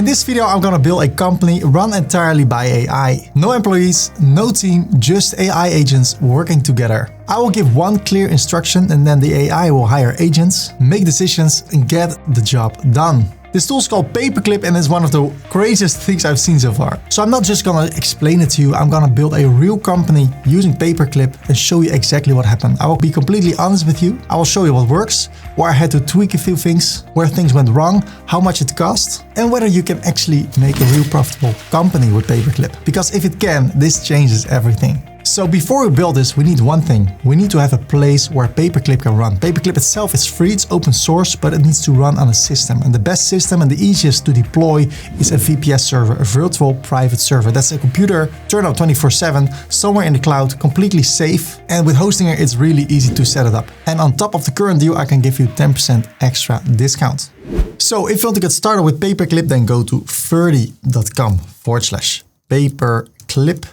In this video, I'm gonna build a company run entirely by AI. No employees, no team, just AI agents working together. I will give one clear instruction and then the AI will hire agents, make decisions and get the job done. This tool is called Paperclip and is one of the craziest things I've seen so far. So I'm not just gonna explain it to you, I'm gonna build a real company using Paperclip and show you exactly what happened. I will be completely honest with you. I will show you what works, where I had to tweak a few things, where things went wrong, how much it cost, and whether you can actually make a real profitable company with Paperclip. Because if it can, this changes everything. So before we build this, we need one thing. We need to have a place where Paperclip can run. Paperclip itself is free, it's open source, but it needs to run on a system. And the best system and the easiest to deploy is a VPS server, a virtual private server. That's a computer turned on 24/7, somewhere in the cloud, completely safe. And with Hostinger, it's really easy to set it up. And on top of the current deal, I can give you 10% extra discount. So if you want to get started with Paperclip, then go to ferdy.com/paperclip.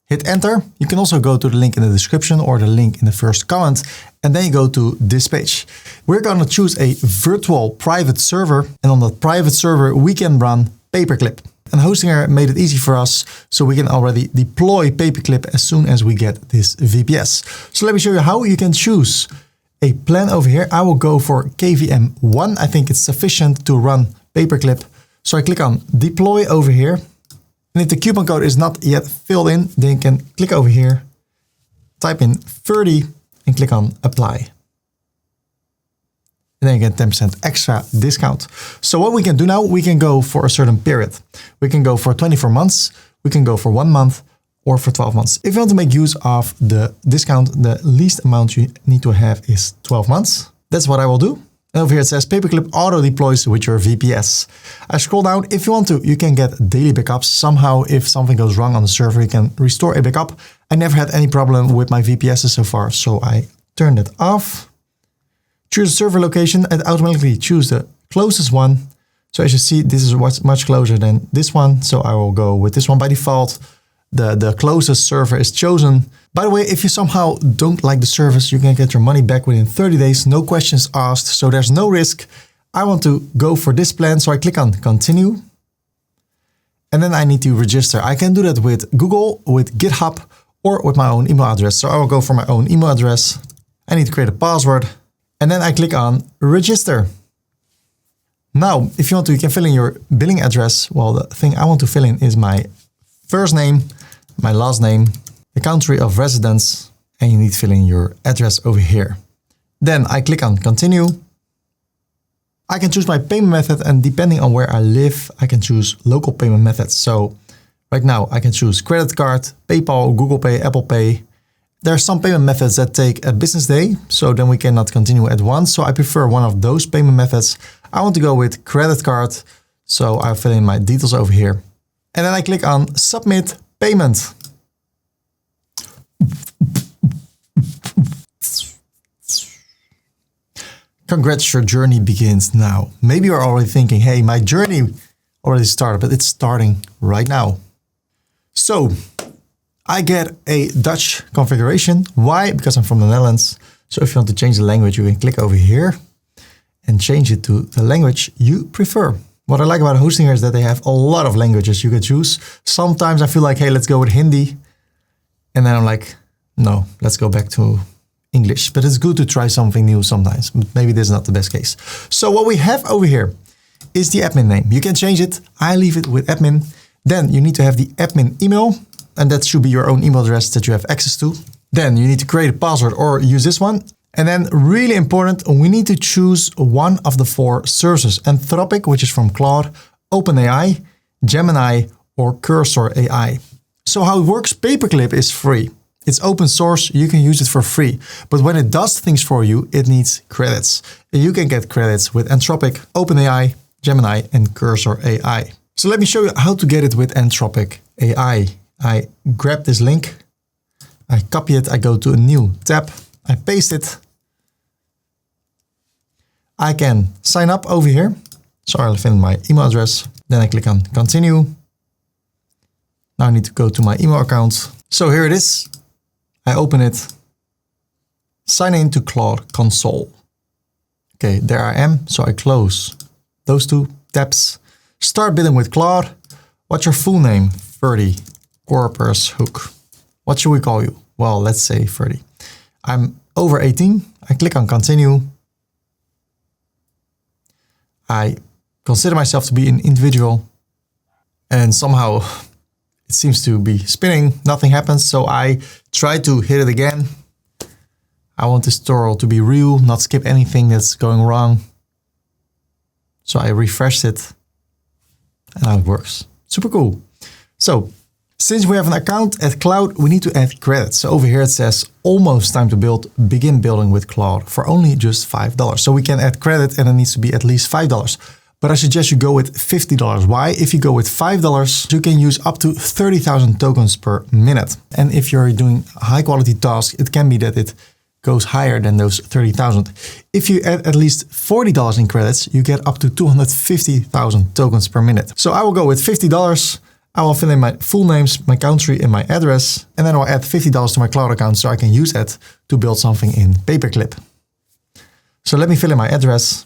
Hit enter. You can also go to the link in the description or the link in the first comment, and then you go to this page. We're going to choose a virtual private server, and on that private server, we can run Paperclip. And Hostinger made it easy for us, so we can already deploy Paperclip as soon as we get this VPS. So let me show you how you can choose a plan over here. I will go for KVM1. I think it's sufficient to run Paperclip. So I click on deploy over here. And if the coupon code is not yet filled in, then you can click over here, type in Ferdy and click on apply. And then you get 10% extra discount. So what we can do now, we can go for a certain period. We can go for 24 months, we can go for 1 month or for 12 months. If you want to make use of the discount, the least amount you need to have is 12 months. That's what I will do. And over here it says Paperclip auto deploys with your VPS. I scroll down. If you want to, you can get daily backups. Somehow, if something goes wrong on the server, you can restore a backup. I never had any problem with my VPSs so far, so I turned it off. Choose a server location and automatically choose the closest one. So as you see, this is much closer than this one. So I will go with this one by default. The closest server is chosen. By the way, if you somehow don't like the service, you can get your money back within 30 days, no questions asked, so there's no risk. I want to go for this plan, so I click on continue. And then I need to register. I can do that with Google, with GitHub, or with my own email address. So I will go for my own email address. I need to create a password. And then I click on register. Now, if you want to, you can fill in your billing address. Well, the thing I want to fill in is my first name, my last name, the country of residence, and you need to fill in your address over here. Then I click on continue. I can choose my payment method, and depending on where I live, I can choose local payment methods. So right now I can choose credit card, PayPal, Google Pay, Apple Pay. There are some payment methods that take a business day, so then we cannot continue at once. So I prefer one of those payment methods. I want to go with credit card. So I fill in my details over here. And then I click on submit payment. Congrats, your journey begins now. Maybe you're already thinking, hey, my journey already started, but it's starting right now. So I get a Dutch configuration. Why? Because I'm from the Netherlands. So if you want to change the language, you can click over here and change it to the language you prefer. What I like about Hostinger is that they have a lot of languages you can choose. Sometimes I feel like, hey, let's go with Hindi. And then I'm like, no, let's go back to English. But it's good to try something new sometimes. But maybe this is not the best case. So what we have over here is the admin name. You can change it. I leave it with admin. Then you need to have the admin email. And that should be your own email address that you have access to. Then you need to create a password or use this one. And then really important, we need to choose one of the 4 services. Anthropic, which is from Claude, OpenAI, Gemini, or Cursor AI. So how it works, Paperclip is free. It's open source, you can use it for free. But when it does things for you, it needs credits. And you can get credits with Anthropic, OpenAI, Gemini, and Cursor AI. So let me show you how to get it with Anthropic AI. I grab this link, I copy it, I go to a new tab, I paste it. I can sign up over here. So I'll fill in my email address. Then I click on continue. Now I need to go to my email account. So here it is. I open it. Sign in to Claude Console. Okay, there I am. So I close those 2 tabs. Start bidding with Claude. What's your full name? Ferdy Korpershoek. What should we call you? Well, let's say Ferdy. I'm over 18. I click on continue. I consider myself to be an individual, and somehow it seems to be spinning. Nothing happens. So I try to hit it again. I want this tutorial to be real, not skip anything that's going wrong. So I refreshed it and now it works. Super cool. So since we have an account at Cloud, we need to add credits. So over here it says almost time to begin building with Cloud for only just $5. So we can add credit and it needs to be at least $5. But I suggest you go with $50. Why? If you go with $5, you can use up to 30,000 tokens per minute. And if you're doing high quality tasks, it can be that it goes higher than those 30,000. If you add at least $40 in credits, you get up to 250,000 tokens per minute. So I will go with $50. I will fill in my full names, my country, and my address, and then I'll add $50 to my Cloud account so I can use that to build something in Paperclip. So let me fill in my address.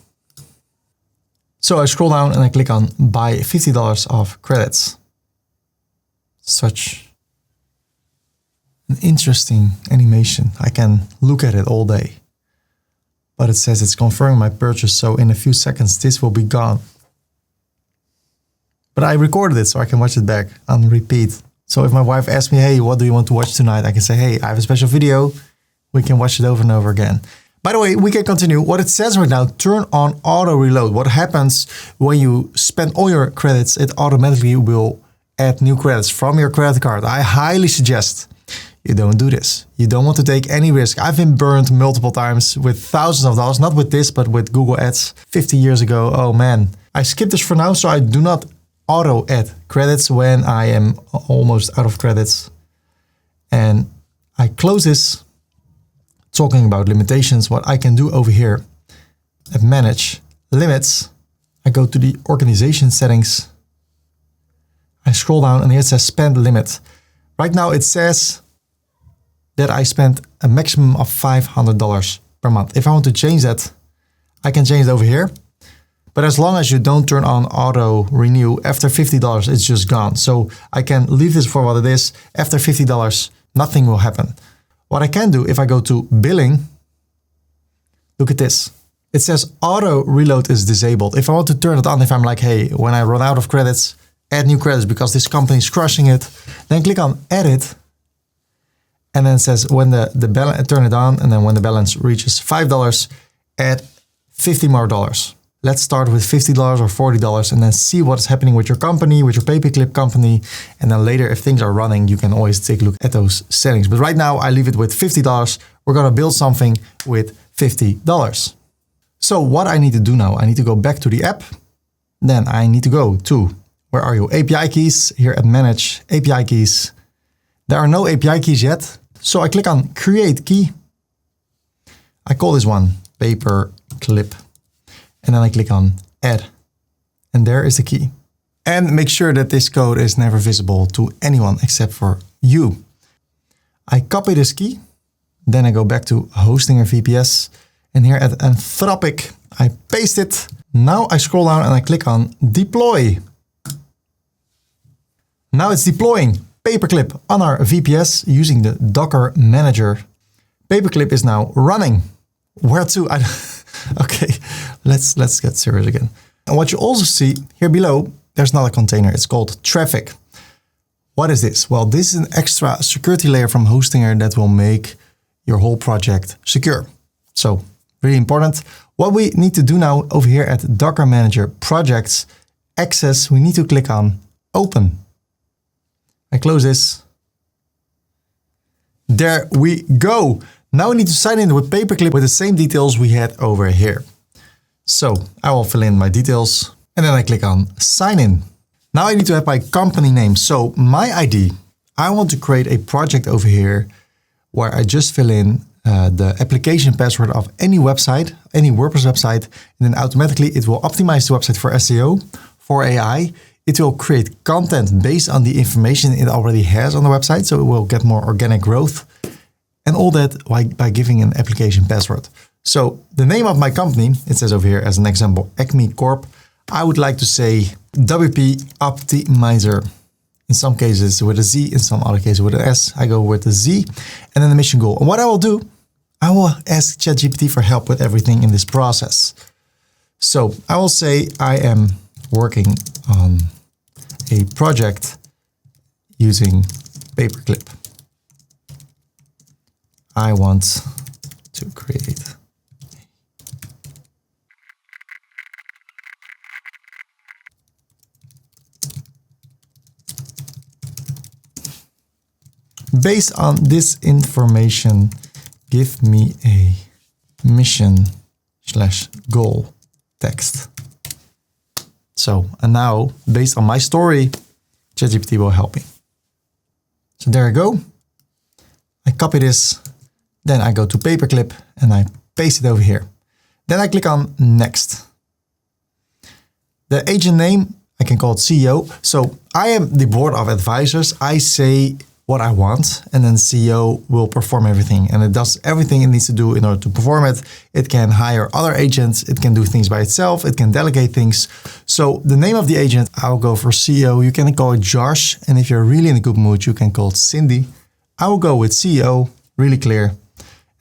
So I scroll down and I click on buy $50 of credits. Such an interesting animation. I can look at it all day. But it says it's confirming my purchase, so in a few seconds this will be gone. But I recorded it so I can watch it back on repeat. So if my wife asks me, hey, what do you want to watch tonight? I can say, hey, I have a special video. We can watch it over and over again. By the way, we can continue. What it says right now, turn on auto reload. What happens when you spend all your credits, it automatically will add new credits from your credit card. I highly suggest you don't do this. You don't want to take any risk. I've been burned multiple times with thousands of dollars, not with this, but with Google Ads 50 years ago. Oh man, I skipped this for now, so I do not auto add credits when I am almost out of credits. And I close this. Talking about limitations, what I can do over here at manage limits, I go to the organization settings. I scroll down and here it says spend limit. Right now it says that I spent a maximum of $500 per month. If I want to change that, I can change it over here. But as long as you don't turn on auto renew, after $50, it's just gone. So I can leave this for what it is. After $50, nothing will happen. What I can do if I go to billing, look at this. It says auto reload is disabled. If I want to turn it on, if I'm like, hey, when I run out of credits, add new credits because this company is crushing it, then click on edit. And then it says when the balance, turn it on, and then when the balance reaches $5, add $50 more. Let's start with $50 or $40 and then see what's happening with your company, with your Paperclip company. And then later, if things are running, you can always take a look at those settings. But right now I leave it with $50. We're going to build something with $50. So what I need to do now, I need to go back to the app. Then I need to go to, where are you? API keys here at manage API keys. There are no API keys yet. So I click on create key. I call this one Paperclip. And then I click on add. And there is the key. And make sure that this code is never visible to anyone except for you. I copy this key. Then I go back to hosting or VPS. And here at Anthropic, I paste it. Now I scroll down and I click on deploy. Now it's deploying Paperclip on our VPS using the Docker manager. Paperclip is now running. Where to? Okay, let's get serious again. And what you also see here below, there's another container. It's called traffic. What is this? Well, this is an extra security layer from Hostinger that will make your whole project secure. So really important. What we need to do now over here at Docker Manager Projects Access, we need to click on Open. I close this. There we go. Now we need to sign in with Paperclip with the same details we had over here. So I will fill in my details and then I click on sign in. Now I need to have my company name. So my ID, I want to create a project over here where I just fill in the application password of any website, any WordPress website, and then automatically it will optimize the website for SEO, for AI. It will create content based on the information it already has on the website. So it will get more organic growth. And all that by giving an application password. So the name of my company, it says over here as an example, Acme Corp. I would like to say WP Optimizer. In some cases with a Z, in some other cases with an S. I go with the Z and then the mission goal. And what I will do, I will ask ChatGPT for help with everything in this process. So I will say I am working on a project using Paperclip. I want to create based on this information, give me a mission/goal text. So, and now based on my story, ChatGPT will help me. So there I go. I copy this, then I go to Paperclip and I paste it over here. Then I click on next. The agent name, I can call it CEO. So I am the board of advisors. I say what I want, and then CEO will perform everything, and it does everything it needs to do in order to perform it. It can hire other agents, it can do things by itself, it can delegate things. So the name of the agent, I'll go for CEO. You can call it Josh, and if you're really in a good mood, you can call it Cindy. I will go with CEO, really clear.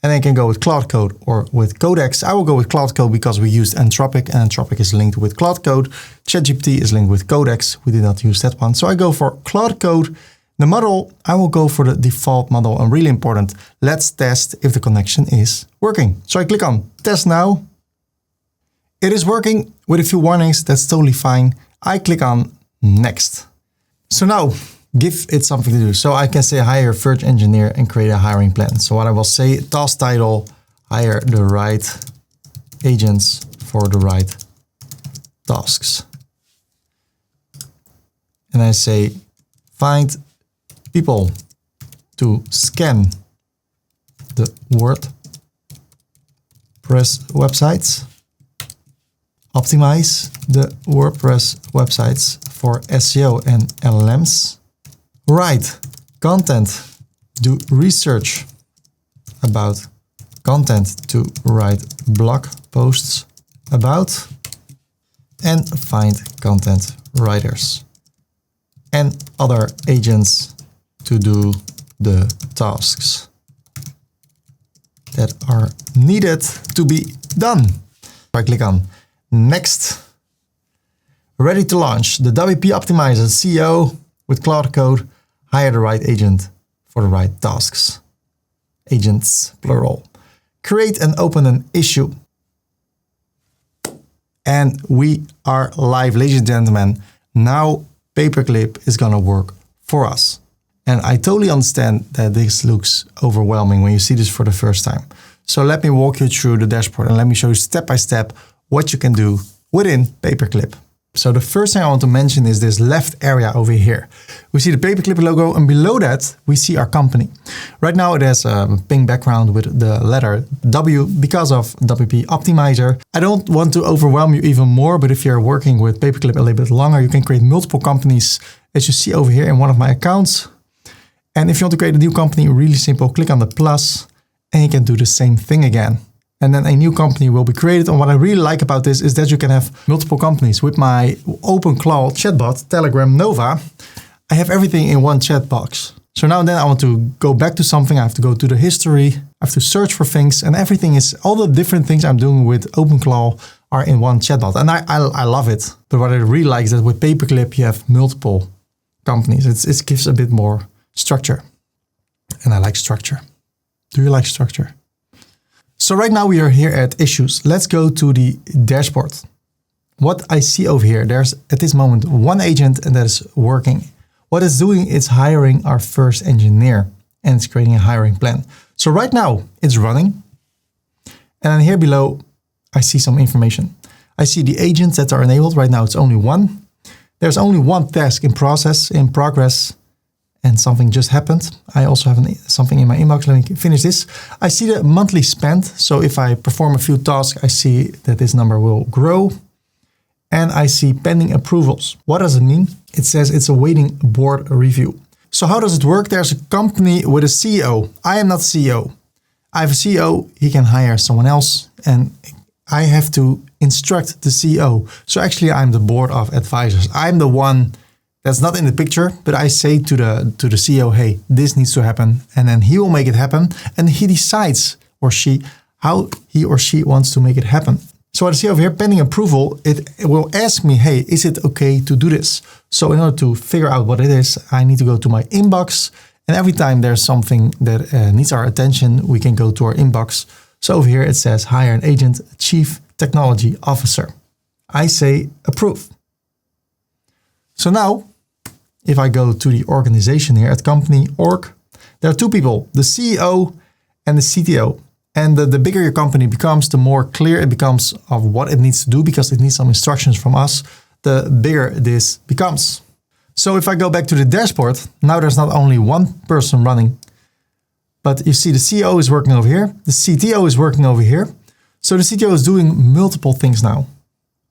And I can go with Cloud Code or with Codex. I will go with Cloud Code because we used Anthropic, and Anthropic is linked with Cloud Code. ChatGPT is linked with Codex. We did not use that one. So I go for Cloud Code. The model, I will go for the default model, and really important, let's test if the connection is working. So I click on test now. It is working with a few warnings, that's totally fine. I click on next. So now give it something to do. So I can say hire a search engineer and create a hiring plan. So what I will say, task title, hire the right agents for the right tasks. And I say find people to scan the WordPress websites, optimize the WordPress websites for SEO and LLMs, write content, do research about content to write blog posts about, and find content writers and other agents to do the tasks that are needed to be done. I click on next. Ready to launch the WP Optimizer CEO with Cloud Code. Hire the right agent for the right tasks. Agents, plural. Create and open an issue. And we are live, ladies and gentlemen. Now Paperclip is gonna work for us. And I totally understand that this looks overwhelming when you see this for the first time. So let me walk you through the dashboard and let me show you step by step what you can do within Paperclip. So the first thing I want to mention is this left area over here. We see the Paperclip logo, and below that we see our company. Right now it has a pink background with the letter W because of WP Optimizer. I don't want to overwhelm you even more, but if you're working with Paperclip a little bit longer, you can create multiple companies, as you see over here in one of my accounts. And if you want to create a new company, really simple, click on the plus and you can do the same thing again. And then a new company will be created. And what I really like about this is that you can have multiple companies. With my OpenClaw chatbot, Telegram Nova, I have everything in one chat box. So now and then I want to go back to something. I have to go to the history. I have to search for things, and everything is, all the different things I'm doing with OpenClaw are in one chatbot. And I love it. But what I really like is that with Paperclip, you have multiple companies. It gives a bit more structure. And I like structure. Do you like structure? So right now we are here at issues. Let's go to the dashboard. What I see over here, there's at this moment one agent and that is working. What it's doing is hiring our first engineer and it's creating a hiring plan. So right now it's running. And then here below, I see some information. I see the agents that are enabled. Right now it's only one. There's only one task in progress. And something just happened. I also have something in my inbox. Let me finish this. I see the monthly spend. So if I perform a few tasks, I see that this number will grow. And I see pending approvals. What does it mean? It says it's awaiting board review. So how does it work? There's a company with a CEO. I am not CEO. I have a CEO. He can hire someone else. And I have to instruct the CEO. So actually I'm the board of advisors. I'm the one that's not in the picture, but I say to the CEO, hey, this needs to happen. And then he will make it happen. And he decides, or she, how he or she wants to make it happen. So what I see over here, pending approval, it will ask me, hey, is it okay to do this? So in order to figure out what it is, I need to go to my inbox. And every time there's something that needs our attention, we can go to our inbox. So over here it says hire an agent, chief technology officer. I say approve. So now, if I go to the organization here at company org, there are two people, the CEO and the CTO. And the bigger your company becomes, the more clear it becomes of what it needs to do, because it needs some instructions from us, the bigger this becomes. So if I go back to the dashboard, now there's not only one person running, but you see the CEO is working over here, the CTO is working over here. So the CTO is doing multiple things now.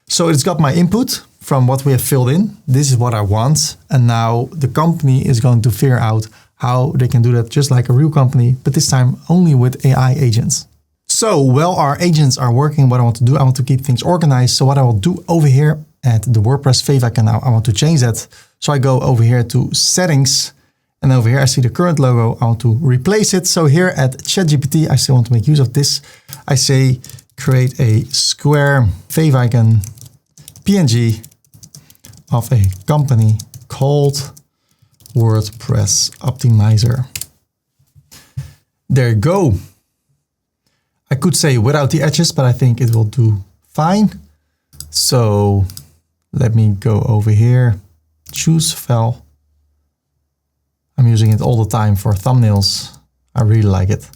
So it's got my input from what we have filled in. This is what I want. And now the company is going to figure out how they can do that just like a real company, but this time only with AI agents. So while our agents are working, what I want to do, I want to keep things organized. So what I will do over here at the WordPress favicon now, I want to change that. So I go over here to settings, and over here I see the current logo. I want to replace it. So here at ChatGPT, I still want to make use of this. I say create a square favicon PNG of a company called WordPress Optimizer. There you go. I could say without the edges, but I think it will do fine. So let me go over here, choose file. I'm using it all the time for thumbnails. I really like it.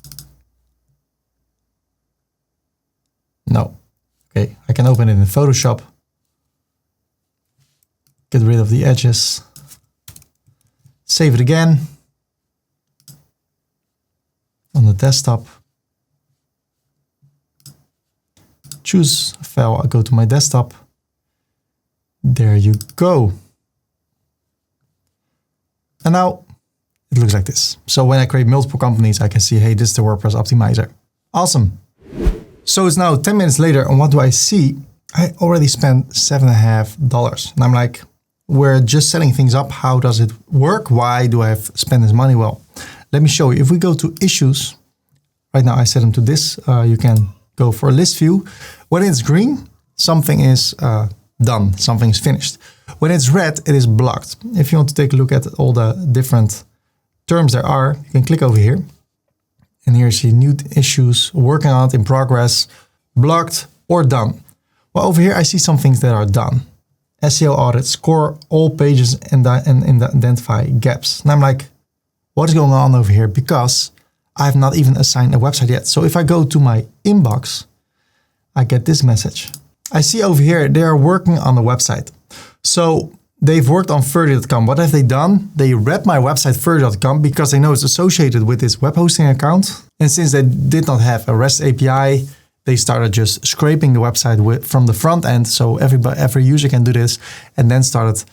No. Okay, I can open it in Photoshop. Get rid of the edges. Save it again. On the desktop. Choose a file, I go to my desktop. There you go. And now it looks like this. So when I create multiple companies, I can see, hey, this is the WordPress Optimizer. Awesome. So it's now 10 minutes later, and what do I see? I already spent $7.50. And I'm like, we're just setting things up. How does it work? Why do I have spent this money? Well, let me show you. If we go to issues, right now I set them to this. You can go for a list view. When it's green, something is done, something is finished. When it's red, it is blocked. If you want to take a look at all the different terms there are, you can click over here. And here you see new issues, working on it, in progress, blocked or done. Well, over here I see some things that are done. SEO audit, score all pages and identify gaps. And I'm like, what is going on over here? Because I have not even assigned a website yet. So if I go to my inbox, I get this message. I see over here, they are working on the website. So they've worked on Ferdy.com. What have they done? They read my website Ferdy.com because they know it's associated with this web hosting account. And since they did not have a REST API, they started just scraping the website from the front end. So every user can do this, and then started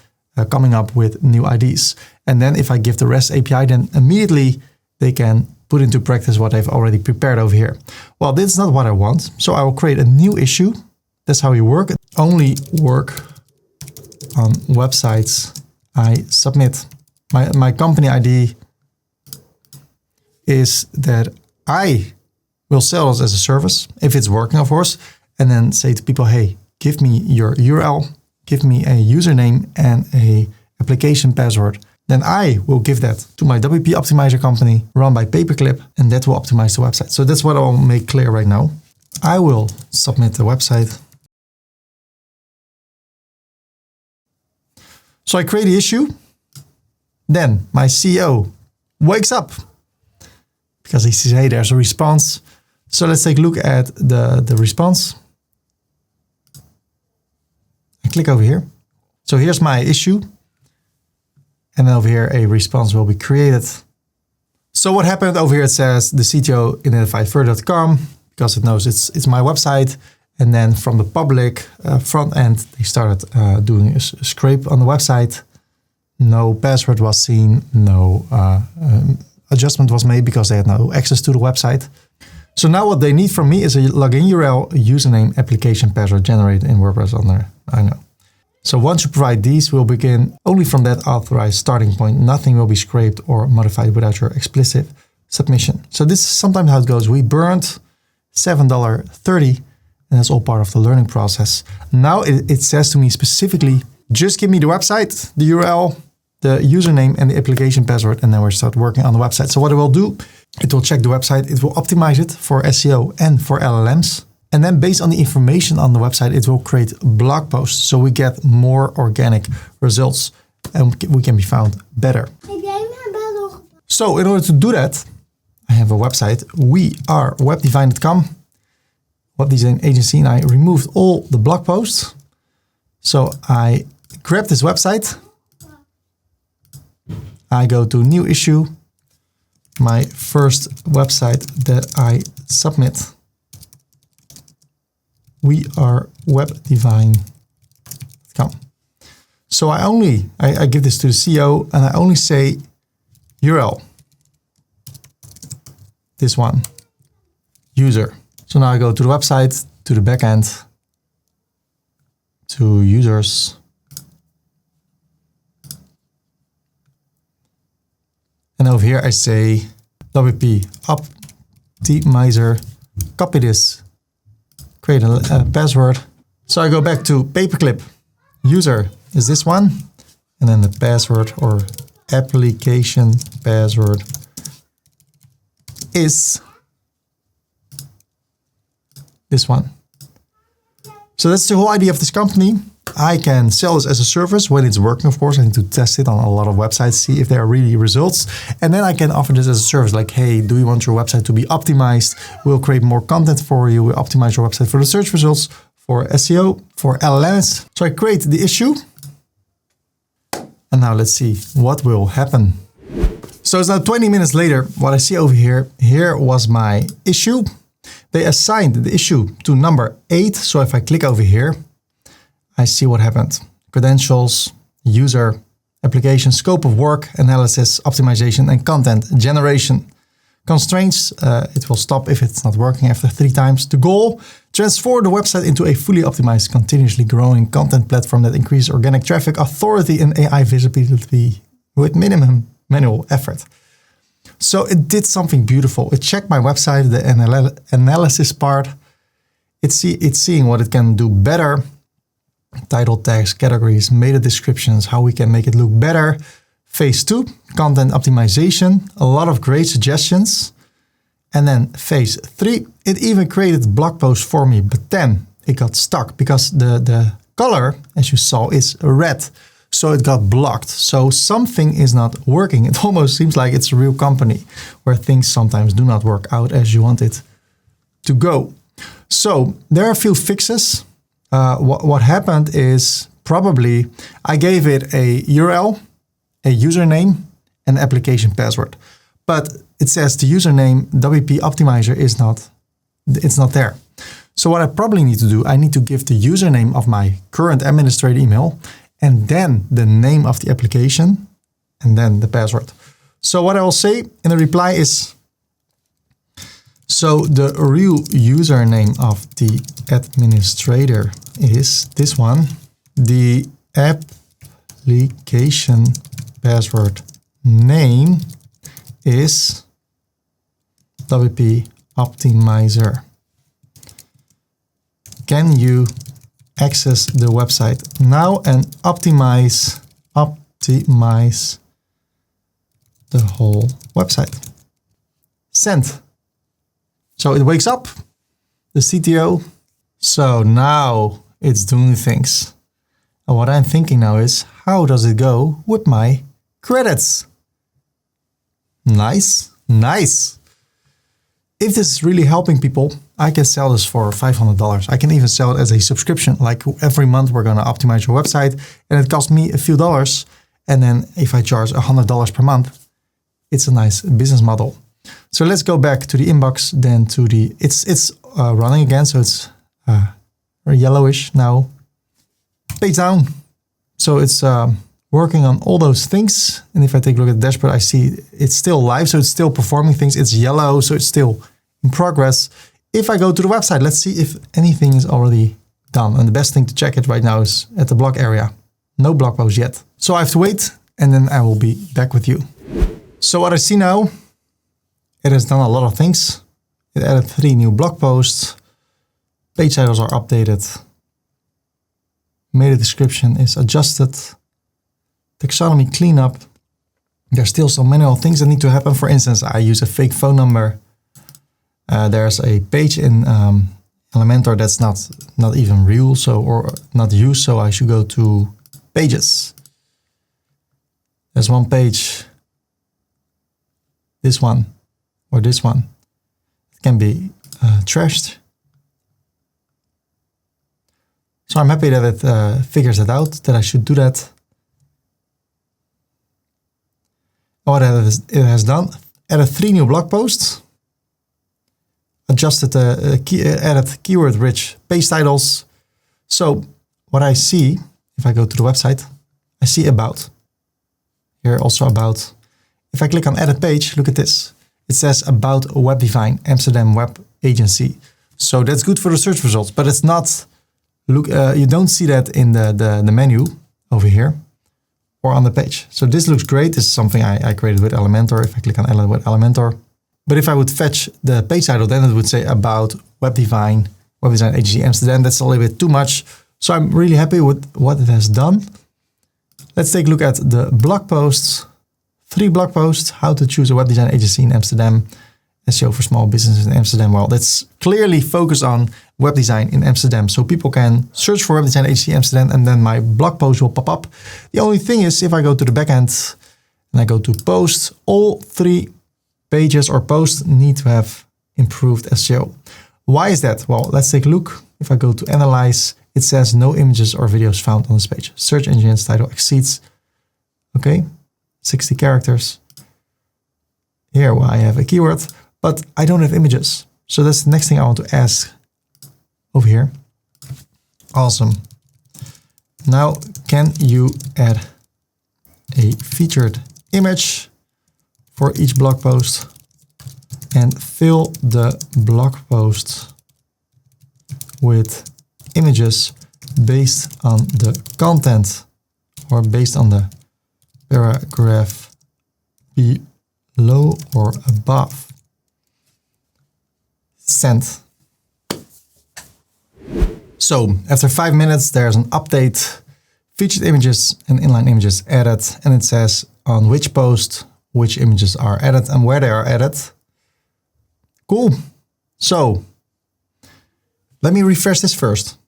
coming up with new IDs. And then if I give the REST API, then immediately they can put into practice what they've already prepared over here. Well, this is not what I want. So I will create a new issue. That's how you work. Only work on websites I submit. My company ID is that I will sell this as a service, if it's working, of course, and then say to people, hey, give me your URL, give me a username and a application password. Then I will give that to my WP Optimizer company run by Paperclip, and that will optimize the website. So that's what I'll make clear right now. I will submit the website. So I create the issue. Then my CEO wakes up because he says, hey, there's a response. So let's take a look at the response. I click over here. So here's my issue. And then over here, a response will be created. So what happened over here, it says the CTO identified Ferdy.com because it knows it's my website. And then from the public front end, they started doing a scrape on the website. No password was seen, no adjustment was made because they had no access to the website. So now what they need from me is a login URL, username, application, password generated in WordPress on there. I know. So once you provide these, we'll begin only from that authorized starting point. Nothing will be scraped or modified without your explicit submission. So this is sometimes how it goes. We burned $7.30, and that's all part of the learning process. Now it says to me specifically, just give me the website, the URL, the username, and the application password, and then we'll start working on the website. So what it will do, it will check the website, it will optimize it for SEO and for LLMs. And then based on the information on the website, it will create blog posts. So we get more organic results and we can be found better. So in order to do that, I have a website, wearewebdesign.com, webdesign agency, and I removed all the blog posts. So I grab this website, I go to new issue, my first website that I submit, wearewebdesign.com. So I give this to the CEO and I only say URL, this one, user. So now I go to the website, to the backend, to users, and over here I say WP optimizer, copy this, create a password. So I go back to Paperclip, user is this one, and then the password or application password is this one. So that's the whole idea of this company. I can sell this as a service when it's working, of course. I need to test it on a lot of websites, see if there are really results. And then I can offer this as a service like, hey, do you want your website to be optimized? We'll create more content for you. We'll optimize your website for the search results, for SEO, for LLMs. So I create the issue. And now let's see what will happen. So it's now 20 minutes later. What I see over here was my issue. They assigned the issue to number 8. So if I click over here, I see what happened. Credentials, user, application, scope of work, analysis, optimization, and content generation. Constraints, it will stop if it's not working after 3 times. The goal, transform the website into a fully optimized, continuously growing content platform that increases organic traffic, authority, and AI visibility with minimum manual effort. So it did something beautiful. It checked my website, the analysis part. It's seeing what it can do better. Title tags, categories, meta descriptions, how we can make it look better. Phase 2, content optimization, a lot of great suggestions. And then phase 3, it even created blog posts for me, but then it got stuck because the color, as you saw, is red. So it got blocked. So something is not working. It almost seems like it's a real company where things sometimes do not work out as you want it to go. So there are a few fixes. What happened is probably I gave it a URL, a username, and application password. But it says the username WP Optimizer it's not there. So what I probably need to do, I need to give the username of my current administrator email and then the name of the application and then the password. So what I will say in the reply is, so the real username of the administrator is this one. The application password name is WP Optimizer. Can you access the website now and optimize the whole website? Send. So it wakes up, the CTO. So now it's doing things. And what I'm thinking now is, how does it go with my credits? Nice, nice. If this is really helping people, I can sell this for $500. I can even sell it as a subscription. Like every month we're going to optimize your website and it costs me a few dollars. And then if I charge $100 per month, it's a nice business model. So let's go back to the inbox, then to the, it's running again. So it's yellowish now. Page down. So it's working on all those things. And if I take a look at the dashboard, I see it's still live. So it's still performing things. It's yellow. So it's still in progress. If I go to the website, let's see if anything is already done. And the best thing to check it right now is at the blog area. No blog post yet. So I have to wait and then I will be back with you. So what I see now, it has done a lot of things. It added 3 new blog posts. Page titles are updated. Meta description is adjusted. Taxonomy cleanup. There's still some manual things that need to happen. For instance, I use a fake phone number. There's a page in Elementor that's not even real, or not used. So I should go to pages. There's one page. This one or this one. It can be trashed. So I'm happy that it figures it out, that I should do that. What it has done, added 3 new blog posts, adjusted added keyword-rich page titles. So what I see, if I go to the website, I see about. Here also about. If I click on edit page, look at this. It says about WebDesign Amsterdam Web Agency. So that's good for the search results, but it's not. Look, you don't see that in the menu over here or on the page. So this looks great. This is something I created with Elementor. If I click on with Elementor, but if I would fetch the page title, then it would say about WebDesign Agency Amsterdam. That's a little bit too much. So I'm really happy with what it has done. Let's take a look at the blog posts. 3 blog posts, how to choose a web design agency in Amsterdam, SEO for small businesses in Amsterdam. Well, that's clearly focused on web design in Amsterdam. So people can search for web design agency in Amsterdam and then my blog post will pop up. The only thing is if I go to the backend and I go to posts, all 3 pages or posts need to have improved SEO. Why is that? Well, let's take a look. If I go to analyze, it says no images or videos found on this page. Search engine's title exceeds, 60 characters. Here I have a keyword, but I don't have images. So that's the next thing I want to ask over here. Awesome. Now, can you add a featured image for each blog post and fill the blog post with images based on the content or based on the paragraph below or above? Send. So after 5 minutes, there's an update, featured images and inline images added, and it says on which post, which images are added and where they are added. Cool. So let me refresh this first.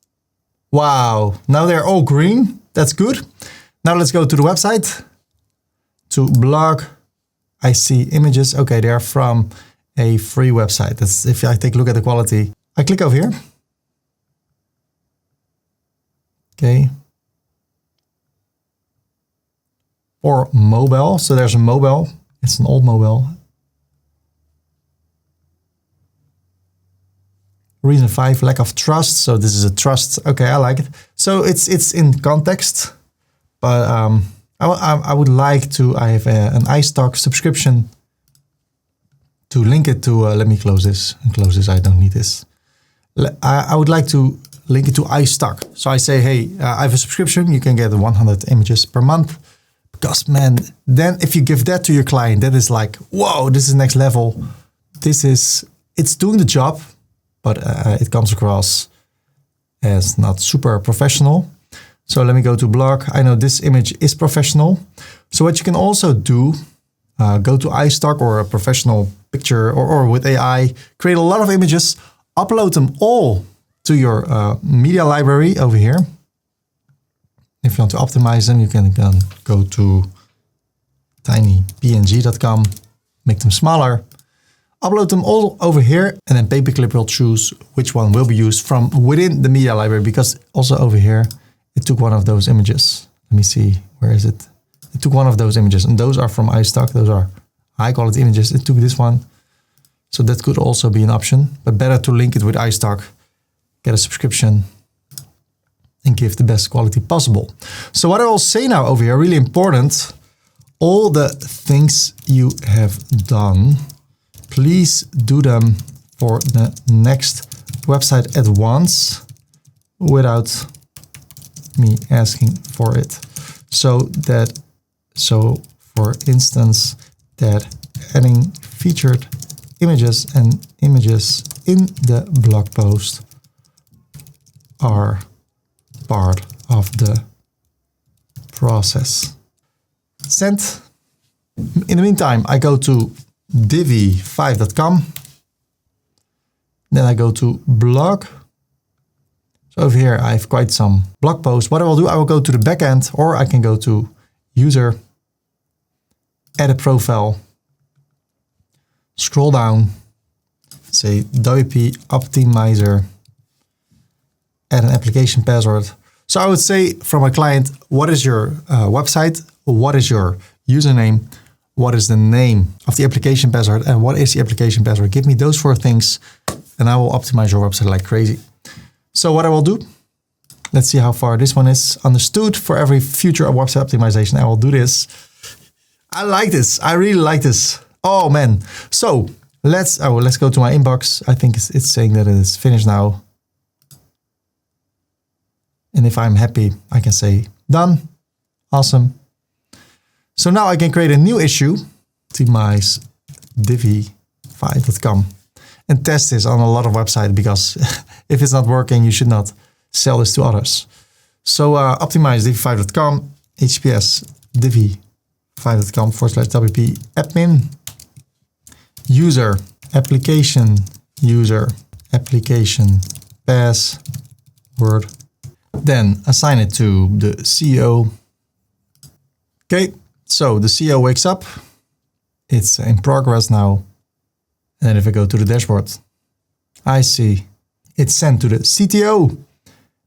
Wow, now they're all green. That's good. Now let's go to the website, to blog. I see images. Okay, they are from a free website. That's if I take a look at the quality. I click over here. Okay. Or mobile. So there's a mobile. It's an old mobile. Reason 5, lack of trust. So this is a trust. Okay, I like it. So it's in context, but I would like to. I have an iStock subscription to link it to. Let me close this and close this. I don't need this. I would like to link it to iStock. So I say, hey, I have a subscription. You can get 100 images per month. Because man, then if you give that to your client, that is like, whoa, this is next level. It's doing the job, but it comes across as not super professional. So let me go to blog. I know this image is professional. So what you can also do, go to iStock or a professional picture or with AI, create a lot of images, upload them all to your media library over here. If you want to optimize them, you can go to tinypng.com, make them smaller, upload them all over here, and then Paperclip will choose which one will be used from within the media library, because also over here, it took one of those images. Let me see, where is it? It took one of those images, and those are from iStock. Those are high quality images. It took this one. So that could also be an option, but better to link it with iStock, get a subscription, and give the best quality possible. So what I will say now over here, really important, all the things you have done, please do them for the next website at once without me asking for it. So for instance, that adding featured images and images in the blog post are part of the process. Send. In the meantime, I go to divi5.com. Then I go to blog. So over here, I have quite some blog posts. What I will do, I will go to the backend, or I can go to user, edit profile, scroll down, say WP optimizer, add an application password. So I would say from a client, what is your website? What is your username? What is the name of the application password? And what is the application password? Give me those 4 things and I will optimize your website like crazy. So what I will do, let's see how far this one is understood. For every future website optimization, I will do this. I like this. I really like this. Oh man. So let's go to my inbox. I think it's saying that it is finished now. And if I'm happy, I can say done. Awesome. So now I can create a new issue, optimize divi5.com, and test this on a lot of websites, because if it's not working, you should not sell this to others. So optimize divi5.com, HTTPS divi5.com/WP admin, user, application password. Then assign it to the CEO. Okay, so the CEO wakes up. It's in progress now. And then if I go to the dashboard, I see it's sent to the CTO.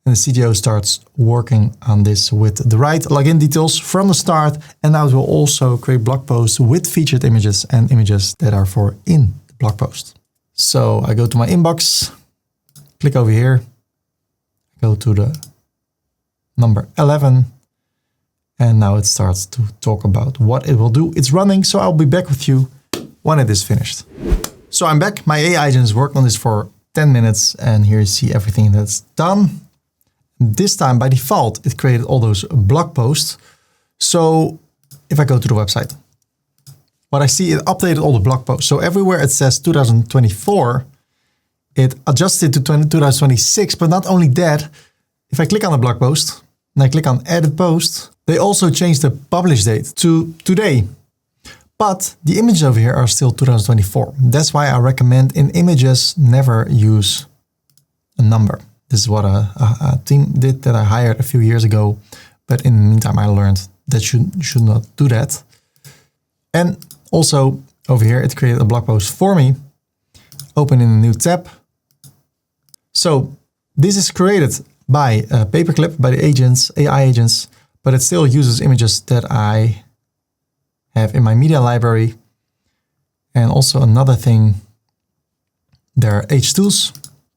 And the CTO starts working on this with the right login details from the start. And now it will also create blog posts with featured images and images that are for in the blog post. So I go to my inbox, click over here, go to the number 11. And now it starts to talk about what it will do. It's running, so I'll be back with you when it is finished. So I'm back. My AI agents worked on this for 10 minutes, and here you see everything that's done. This time, by default, it created all those blog posts. So if I go to the website, what I see, it updated all the blog posts. So everywhere it says 2024, it adjusted to 2026. But not only that, if I click on the blog post and I click on edit post, they also changed the publish date to today. But the images over here are still 2024. That's why I recommend in images, never use a number. This is what a team did that I hired a few years ago. But in the meantime, I learned that you should not do that. And also over here, it created a blog post for me. Open in a new tab. So this is created by Paperclip, by the agents, AI agents, but it still uses images that I have in my media library. And also another thing, there are H2s.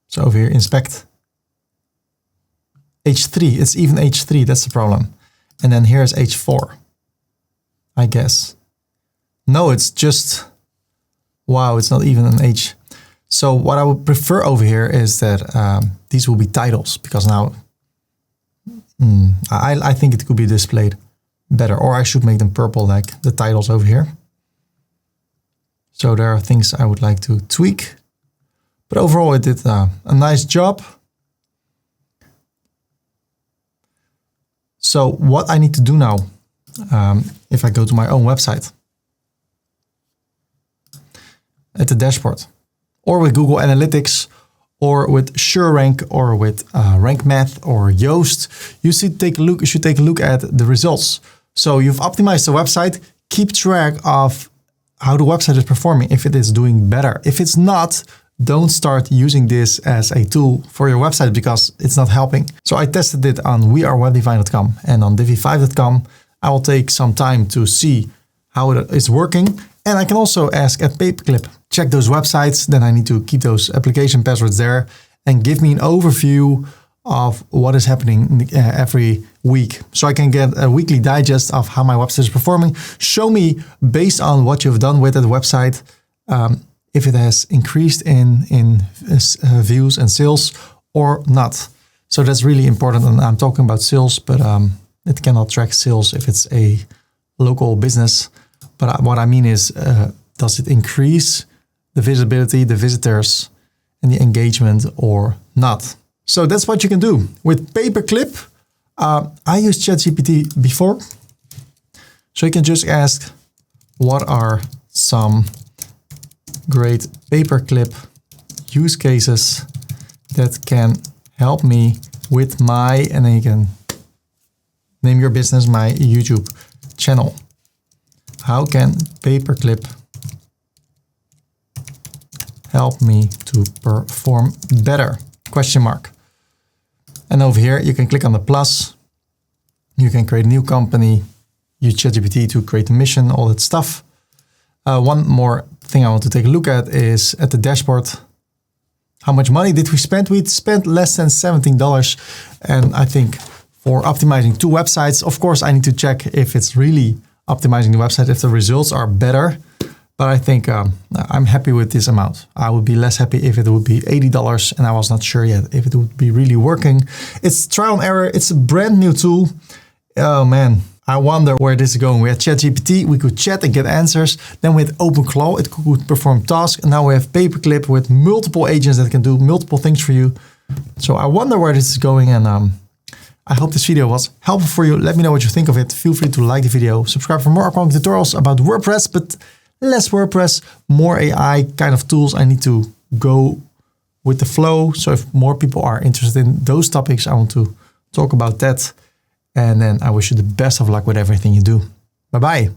So over here, inspect. H3, it's even H3, that's the problem. And then here's H4, I guess. No, it's just, wow, it's not even an H. So what I would prefer over here is that these will be titles, because now I think it could be displayed better, or I should make them purple like the titles over here. So there are things I would like to tweak, but overall it did a nice job. So what I need to do now, if I go to my own website, at the dashboard, or with Google Analytics, or with SureRank, or with Rank Math, or Yoast, you should take a look at the results. So you've optimized the website. Keep track of how the website is performing, if it is doing better. If it's not, don't start using this as a tool for your website, because it's not helping. So I tested it on wearewebdesign.com and on divi5.com. I will take some time to see how it is working. And I can also ask at Paperclip, check those websites. Then I need to keep those application passwords there and give me an overview of what is happening every week. So I can get a weekly digest of how my website is performing. Show me, based on what you've done with the website, if it has increased in views and sales or not. So that's really important. And I'm talking about sales, but it cannot track sales if it's a local business. But what I mean is, does it increase the visibility, the visitors, and the engagement or not? So that's what you can do. With Paperclip, I used ChatGPT before. So you can just ask, what are some great Paperclip use cases that can help me with my, and then you can name your business, my YouTube channel. How can Paperclip help me to perform better? Question mark. And over here, you can click on the plus. You can create a new company, use ChatGPT to create a mission, all that stuff. One more thing I want to take a look at is at the dashboard. How much money did we spend? We spent less than $17. And I think for optimizing 2 websites, of course, I need to check if it's really optimizing the website, if the results are better. But I think I'm happy with this amount. I would be less happy if it would be $80, and I was not sure yet if it would be really working. It's trial and error. It's a brand new tool. Oh man, I wonder where this is going. We had ChatGPT, we could chat and get answers. Then with OpenClaw, it could perform tasks. And now we have Paperclip with multiple agents that can do multiple things for you. So I wonder where this is going, and I hope this video was helpful for you. Let me know what you think of it. Feel free to like the video, subscribe for more upcoming tutorials about WordPress, but less WordPress, more AI kind of tools. I need to go with the flow. So if more people are interested in those topics, I want to talk about that. And then I wish you the best of luck with everything you do. Bye-bye.